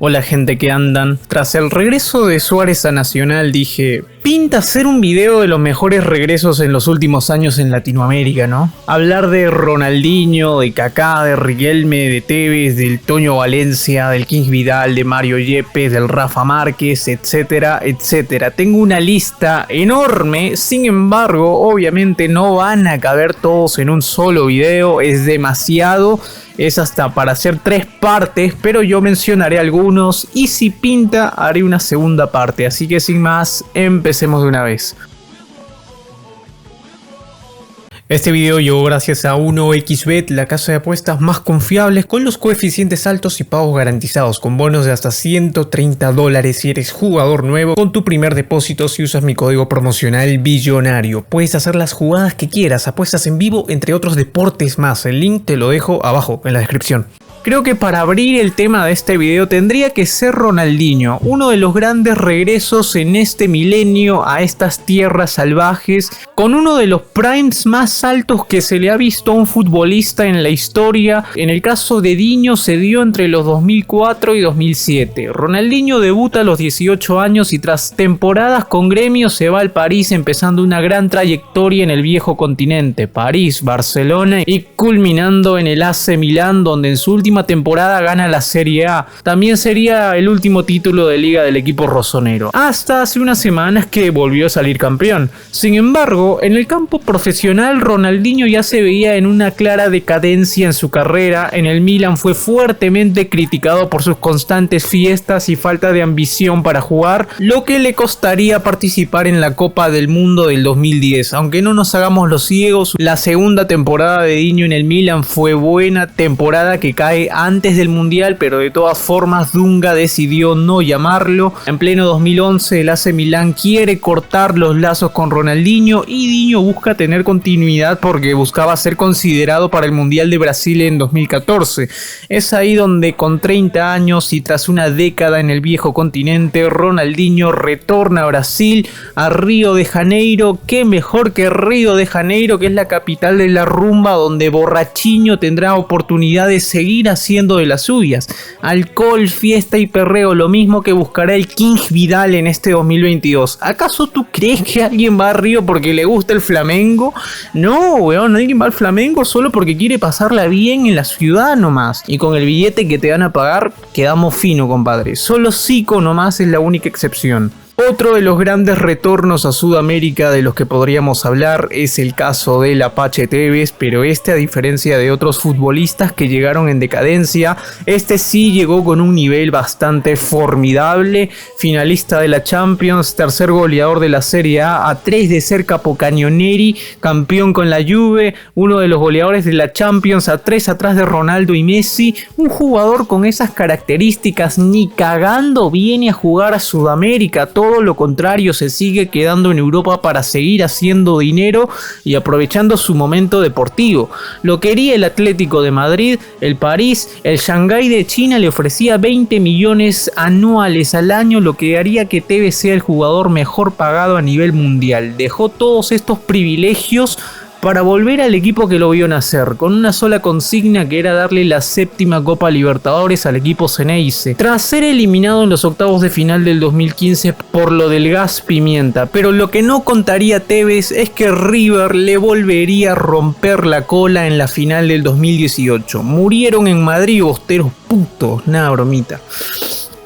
Hola gente que andan. Tras el regreso de Suárez a Nacional dije, pinta hacer un video de los mejores regresos en los últimos años en Latinoamérica, ¿no? Hablar de Ronaldinho, de Kaká, de Riquelme, de Tevez, del Toño Valencia, del King Vidal, de Mario Yepes, del Rafa Márquez, etcétera, etcétera. Tengo una lista enorme, sin embargo, obviamente no van a caber todos en un solo video, es demasiado. Es hasta para hacer 3 partes, pero yo mencionaré algunos y si pinta haré una segunda parte, así que sin más, empecemos de una vez. Este video llegó gracias a 1xBet, la casa de apuestas más confiables con los coeficientes altos y pagos garantizados, con bonos de hasta $130 si eres jugador nuevo con tu primer depósito si usas mi código promocional billonario. Puedes hacer las jugadas que quieras, apuestas en vivo, entre otros deportes más. El link te lo dejo abajo en la descripción. Creo que para abrir el tema de este video tendría que ser Ronaldinho, uno de los grandes regresos en este milenio a estas tierras salvajes, con uno de los primes más altos que se le ha visto a un futbolista en la historia. En el caso de Diño se dio entre los 2004 y 2007. Ronaldinho debuta a los 18 años y tras temporadas con Gremio se va al París, empezando una gran trayectoria en el viejo continente, París, Barcelona y culminando en el AC Milán, donde en su última temporada gana la Serie A. También sería el último título de liga del equipo rosonero, hasta hace unas semanas que volvió a salir campeón. Sin embargo, en el campo profesional Ronaldinho ya se veía en una clara decadencia en su carrera. En el Milan fue fuertemente criticado por sus constantes fiestas y falta de ambición para jugar, lo que le costaría participar en la Copa del Mundo del 2010. Aunque no nos hagamos los ciegos, la segunda temporada de Diño en el Milan fue buena, temporada que cae antes del mundial, pero de todas formas Dunga decidió no llamarlo. En pleno 2011 el AC Milán quiere cortar los lazos con Ronaldinho y Diño busca tener continuidad porque buscaba ser considerado para el Mundial de Brasil en 2014. Es ahí donde con 30 años y tras una década en el viejo continente, Ronaldinho retorna a Brasil, a Río de Janeiro. Qué mejor que Río de Janeiro, que es la capital de la rumba, donde Borrachinho tendrá oportunidad de seguir haciendo de las suyas. Alcohol, fiesta y perreo, lo mismo que buscará el King Vidal en este 2022. ¿Acaso tú crees que alguien va a Río porque le gusta el Flamengo? No, weón, alguien va al Flamengo solo porque quiere pasarla bien en la ciudad nomás. Y con el billete que te van a pagar, quedamos fino, compadre. Solo Zico nomás es la única excepción. Otro de los grandes retornos a Sudamérica de los que podríamos hablar es el caso del Apache Tevez, pero a diferencia de otros futbolistas que llegaron en decadencia, sí llegó con un nivel bastante formidable, finalista de la Champions, tercer goleador de la Serie A 3 de ser Capocannonieri, campeón con la Juve, uno de los goleadores de la Champions a 3 atrás de Ronaldo y Messi. Un jugador con esas características ni cagando viene a jugar a Sudamérica. Todo lo contrario, se sigue quedando en Europa para seguir haciendo dinero y aprovechando su momento deportivo. Lo quería el Atlético de Madrid, el París, el Shanghái de China le ofrecía 20 millones anuales al año, lo que haría que Tevez sea el jugador mejor pagado a nivel mundial. Dejó todos estos privilegios para volver al equipo que lo vio nacer, con una sola consigna, que era darle la 7ª Copa Libertadores al equipo Ceneice, tras ser eliminado en los octavos de final del 2015 por lo del gas pimienta. Pero lo que no contaría Tevez es que River le volvería a romper la cola en la final del 2018. Murieron en Madrid, bosteros putos, nada bromita.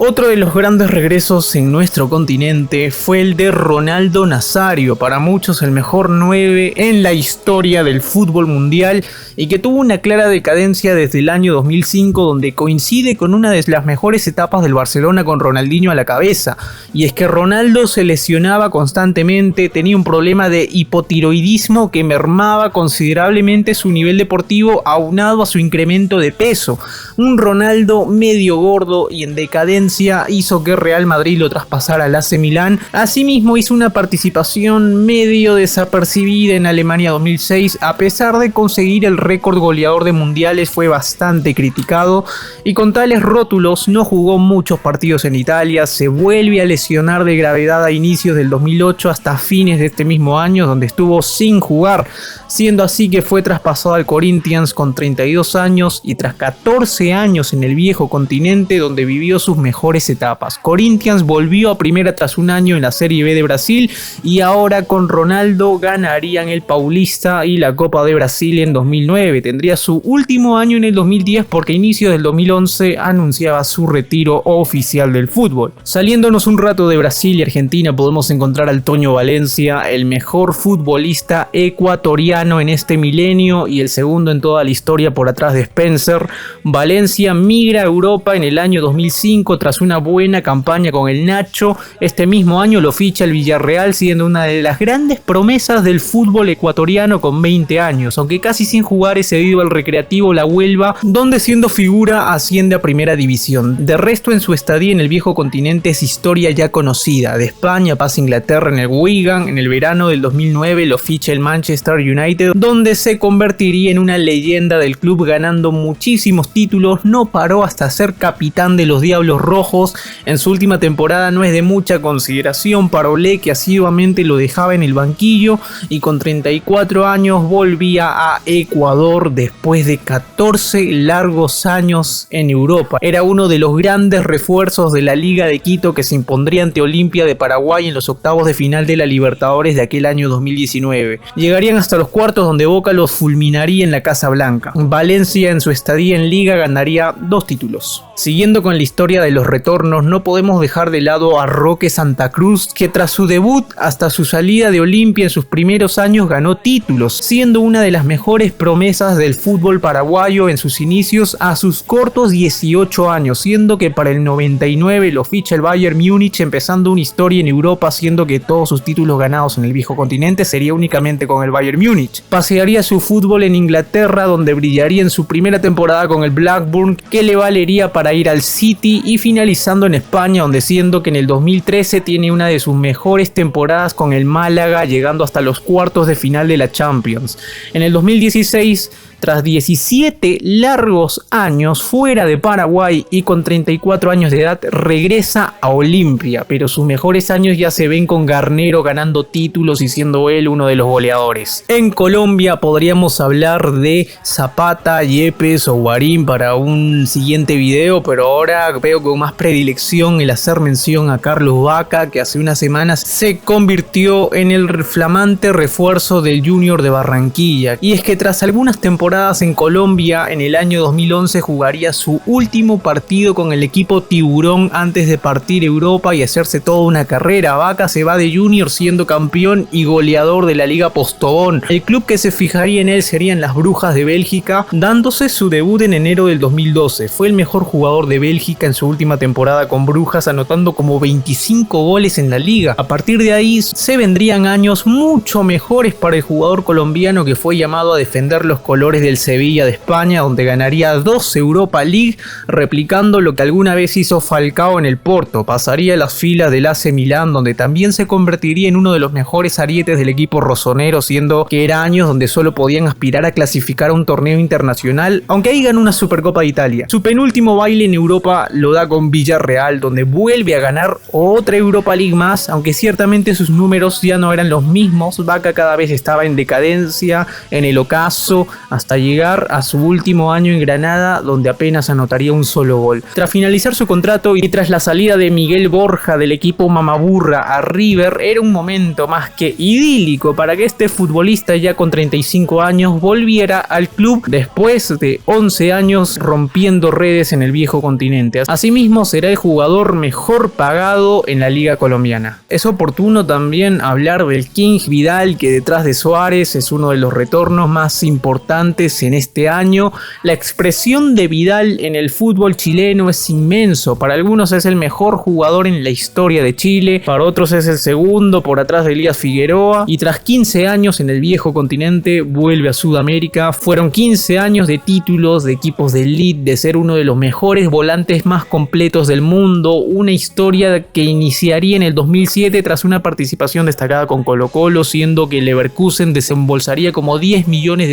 Otro de los grandes regresos en nuestro continente fue el de Ronaldo Nazario, para muchos el mejor 9 en la historia del fútbol mundial y que tuvo una clara decadencia desde el año 2005, donde coincide con una de las mejores etapas del Barcelona con Ronaldinho a la cabeza. Y es que Ronaldo se lesionaba constantemente, tenía un problema de hipotiroidismo que mermaba considerablemente su nivel deportivo, aunado a su incremento de peso. Un Ronaldo medio gordo y en decadencia hizo que Real Madrid lo traspasara al AC Milán. Asimismo hizo una participación medio desapercibida en Alemania 2006, a pesar de conseguir el récord goleador de mundiales, fue bastante criticado y con tales rótulos no jugó muchos partidos en Italia. Se vuelve a lesionar de gravedad a inicios del 2008 hasta fines de este mismo año, donde estuvo sin jugar, siendo así que fue traspasado al Corinthians con 32 años y tras 14 años en el viejo continente, donde vivió sus mejores mejores etapas. Corinthians volvió a primera tras un año en la Serie B de Brasil y ahora con Ronaldo ganarían el Paulista y la Copa de Brasil en 2009. Tendría su último año en el 2010 porque a inicios del 2011 anunciaba su retiro oficial del fútbol. Saliéndonos un rato de Brasil y Argentina, podemos encontrar al Toño Valencia, el mejor futbolista ecuatoriano en este milenio y el segundo en toda la historia por atrás de Spencer. Valencia migra a Europa en el año 2005 tras una buena campaña con el Nacho. Este mismo año lo ficha el Villarreal, siendo una de las grandes promesas del fútbol ecuatoriano con 20 años, aunque casi sin jugar es cedido al Recreativo La Huelva, donde siendo figura asciende a primera división. De resto, en su estadía en el viejo continente es historia ya conocida. De España pasa a Inglaterra en el Wigan, en el verano del 2009 lo ficha el Manchester United, donde se convertiría en una leyenda del club ganando muchísimos títulos. No paró hasta ser capitán de los Diablos Rojos. En su última temporada no es de mucha consideración para Olé, que asiduamente lo dejaba en el banquillo, y con 34 años volvía a Ecuador después de 14 largos años en Europa. Era uno de los grandes refuerzos de la Liga de Quito que se impondría ante Olimpia de Paraguay en los octavos de final de la Libertadores de aquel año 2019. Llegarían hasta los cuartos, donde Boca los fulminaría en la Casa Blanca. Valencia en su estadía en Liga ganaría 2 títulos. Siguiendo con la historia de los retornos, no podemos dejar de lado a Roque Santa Cruz, que tras su debut hasta su salida de Olimpia en sus primeros años ganó títulos, siendo una de las mejores promesas del fútbol paraguayo en sus inicios a sus cortos 18 años, siendo que para el 99 lo ficha el Bayern Múnich, empezando una historia en Europa, siendo que todos sus títulos ganados en el viejo continente sería únicamente con el Bayern Múnich. Pasearía su fútbol en Inglaterra, donde brillaría en su primera temporada con el Blackburn, que le valería para ir al City, y finalizando en España, donde siendo que en el 2013 tiene una de sus mejores temporadas con el Málaga, llegando hasta los cuartos de final de la Champions. En el 2016, tras 17 largos años fuera de Paraguay y con 34 años de edad, regresa a Olimpia, pero sus mejores años ya se ven con Garnero ganando títulos y siendo él uno de los goleadores. En Colombia podríamos hablar de Zapata, Yepes o Guarín para un siguiente video, pero ahora veo con más predilección el hacer mención a Carlos Vaca, que hace unas semanas se convirtió en el flamante refuerzo del Junior de Barranquilla. Y es que tras algunas temporadas en Colombia, en el año 2011 jugaría su último partido con el equipo Tiburón antes de partir a Europa y hacerse toda una carrera. Vaca se va de Junior siendo campeón y goleador de la Liga Postobón. El club que se fijaría en él serían las Brujas de Bélgica, dándose su debut en enero del 2012. Fue el mejor jugador de Bélgica en su última temporada con Brujas, anotando como 25 goles en la liga. A partir de ahí se vendrían años mucho mejores para el jugador colombiano, que fue llamado a defender los colores del Sevilla de España, donde ganaría 2 Europa League, replicando lo que alguna vez hizo Falcao en el Porto. Pasaría a las filas del AC Milán, donde también se convertiría en uno de los mejores arietes del equipo rosonero, siendo que era años donde solo podían aspirar a clasificar a un torneo internacional, aunque ahí ganó una Supercopa de Italia. Su penúltimo baile en Europa lo da con Villarreal, donde vuelve a ganar otra Europa League más, aunque ciertamente sus números ya no eran los mismos. Vaca cada vez estaba en decadencia, en el ocaso, hasta llegar a su último año en Granada, donde apenas anotaría un solo gol. Tras finalizar su contrato y tras la salida de Miguel Borja del equipo Mamaburra a River, era un momento más que idílico para que este futbolista ya con 35 años volviera al club después de 11 años rompiendo redes en el viejo continente. Asimismo, será el jugador mejor pagado en la liga colombiana. Es oportuno también hablar del King Vidal, que detrás de Suárez es uno de los retornos más importantes en este año. La expresión de Vidal en el fútbol chileno es inmenso. Para algunos es el mejor jugador en la historia de Chile, para otros es el segundo por atrás de Elías Figueroa, y tras 15 años en el viejo continente vuelve a Sudamérica. Fueron 15 años de títulos, de equipos de elite, de ser uno de los mejores volantes más completos del mundo, una historia que iniciaría en el 2007 tras una participación destacada con Colo-Colo, siendo que Leverkusen desembolsaría como $10 millones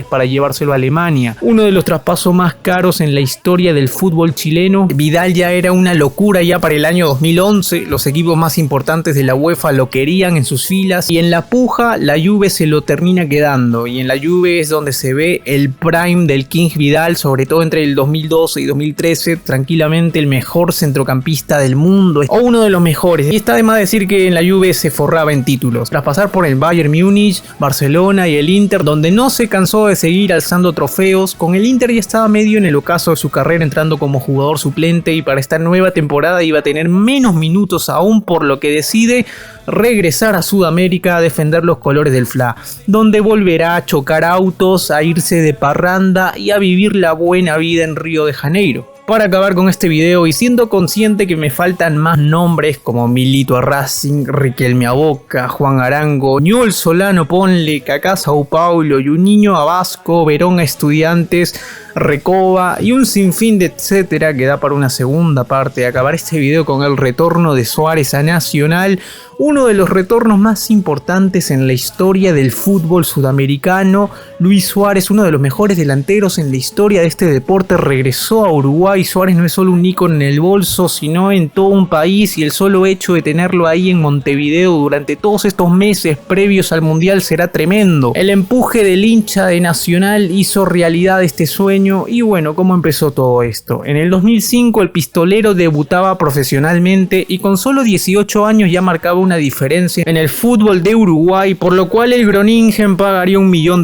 para llevárselo a Alemania. Uno de los traspasos más caros en la historia del fútbol chileno. Vidal ya era una locura ya para el año 2011. Los equipos más importantes de la UEFA lo querían en sus filas y en la puja la Juve se lo termina quedando, y en la Juve es donde se ve el prime del King Vidal, sobre todo entre el 2012 y 2013, tranquilamente el mejor centrocampista del mundo o uno de los mejores, y está de más decir que en la Juve se forraba en títulos, tras pasar por el Bayern Múnich, Barcelona y el Inter, donde no se cansó de seguir alzando trofeos. Con el Inter ya estaba medio en el ocaso de su carrera, entrando como jugador suplente, y para esta nueva temporada iba a tener menos minutos aún, por lo que decide regresar a Sudamérica a defender los colores del FLA, donde volverá a chocar autos, a irse de parranda y a vivir la buena vida en Río de Janeiro. Para acabar con este video, y siendo consciente que me faltan más nombres como Milito a Racing, Riquelme a Boca, Juan Arango, Newell's Solano Ponle, Kaká Sao Paulo, Juninho a Vasco, Verón a Estudiantes, Recoba y un sinfín de etcétera que da para una segunda parte. Acabar este video con el retorno de Suárez a Nacional, uno de los retornos más importantes en la historia del fútbol sudamericano. Luis Suárez, uno de los mejores delanteros en la historia de este deporte, regresó a Uruguay. Suárez no es solo un ícono en el bolso, sino en todo un país, y el solo hecho de tenerlo ahí en Montevideo durante todos estos meses previos al Mundial será tremendo. El empuje del hincha de Nacional hizo realidad este sueño. Y bueno, ¿cómo empezó todo esto? En el 2005 el pistolero debutaba profesionalmente y con solo 18 años ya marcaba una diferencia en el fútbol de Uruguay, por lo cual el Groningen pagaría $1 millón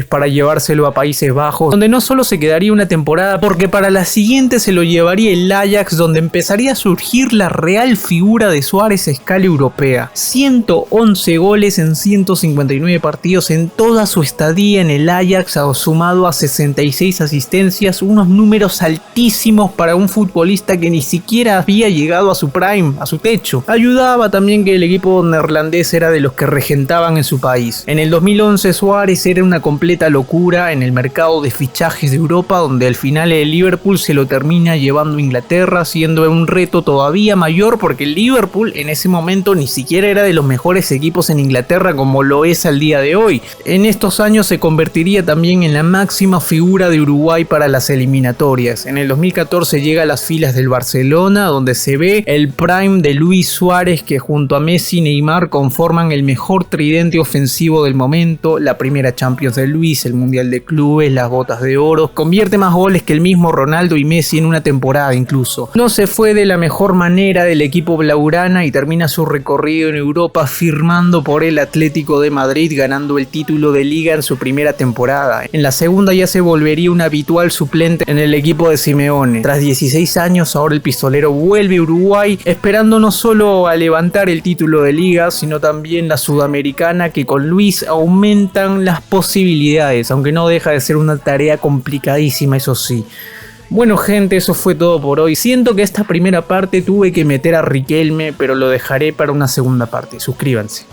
para llevárselo a Países Bajos, donde no solo se quedaría una temporada, porque para la siguiente se lo llevaría el Ajax, donde empezaría a surgir la real figura de Suárez a escala europea. 111 goles en 159 partidos en toda su estadía en el Ajax, sumado a 66 asistencias, unos números altísimos para un futbolista que ni siquiera había llegado a su prime, a su techo. Ayudaba también que el equipo neerlandés era de los que regentaban en su país. En el 2011 Suárez era una completa locura en el mercado de fichajes de Europa, donde al final el Liverpool se lo termina llevando a Inglaterra, siendo un reto todavía mayor porque el Liverpool en ese momento ni siquiera era de los mejores equipos en Inglaterra como lo es al día de hoy. En estos años se convertiría también en la máxima figura de Uruguay para las eliminatorias. En el 2014 llega a las filas del Barcelona, donde se ve el prime de Luis Suárez, que junto a Messi y Neymar conforman el mejor tridente ofensivo del momento. La primera Champions de Luis, el Mundial de Clubes, las botas de oro, convierte más goles que el mismo Ronaldo y Messi en una temporada incluso. No se fue de la mejor manera del equipo blaugrana y termina su recorrido en Europa firmando por el Atlético de Madrid, ganando el título de Liga en su primera temporada. En la segunda ya se volvería un habitual suplente en el equipo de Simeone. Tras 16 años, ahora el pistolero vuelve a Uruguay, esperando no solo a levantar el título de Liga, sino también la Sudamericana, que con Luis aumentan las posibilidades, aunque no deja de ser una tarea complicadísima, eso sí. Bueno gente, eso fue todo por hoy. Siento que esta primera parte tuve que meter a Riquelme, pero lo dejaré para una segunda parte. Suscríbanse.